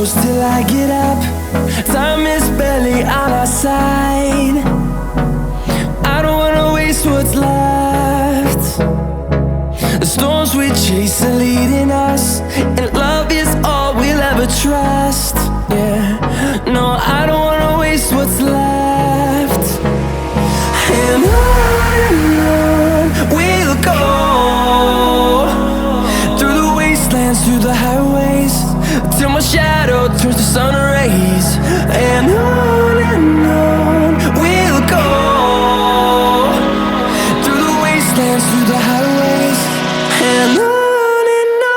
close till I get up. Time is barely on our side. I don't wanna waste what's left. The storms we chase are leading us, and love is all we'll ever trust. Yeah, no, I don't wanna waste what's left. And on we'll go, through the wastelands, through the highways, till my shadow turns to sun rays. And on we'll go, through the wastelands, through the highways, and on we'll go.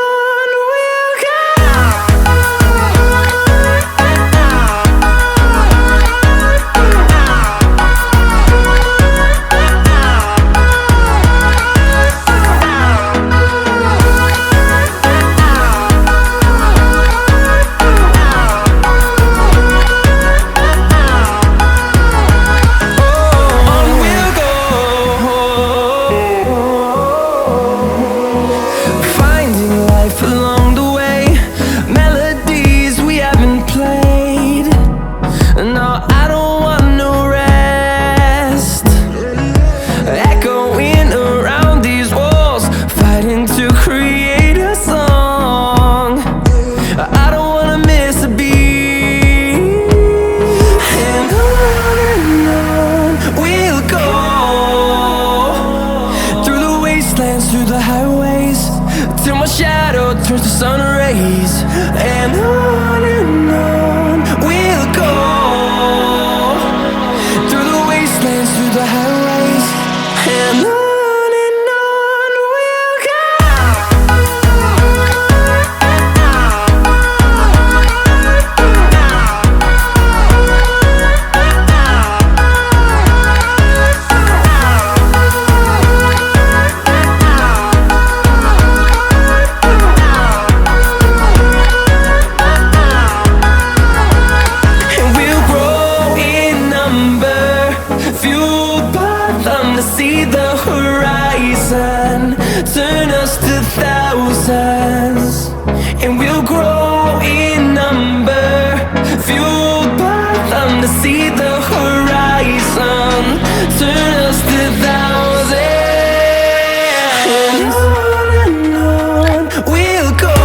Through the highways, till my shadow turns to sun rays. And on we'll go, through the wastelands, through the highways, and on we'll go. See the horizon turn us to thousands, and we'll grow in number, fueled by them. To see the horizon turn us to thousands, and on we'll go,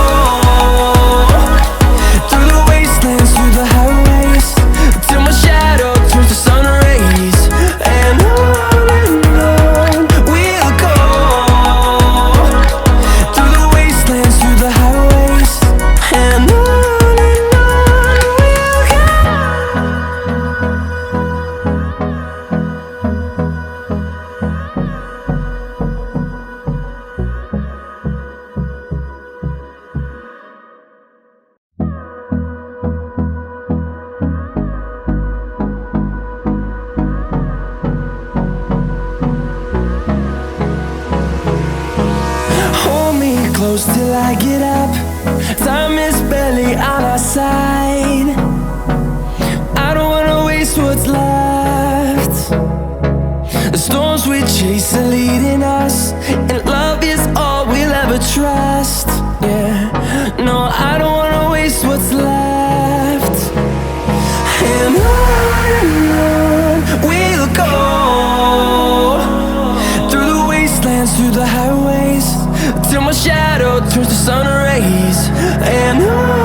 through the wastelands, through the highways, till my shadow turns to sun rays. And close till I get up. Time is barely on our side. I don't wanna waste what's left. The storms we chase are leading us, and love is all we'll ever trust. Yeah, no, I don't wanna waste what's left. And on we'll go, through the wastelands, through the highways, till my shadow turns to sun rays. And on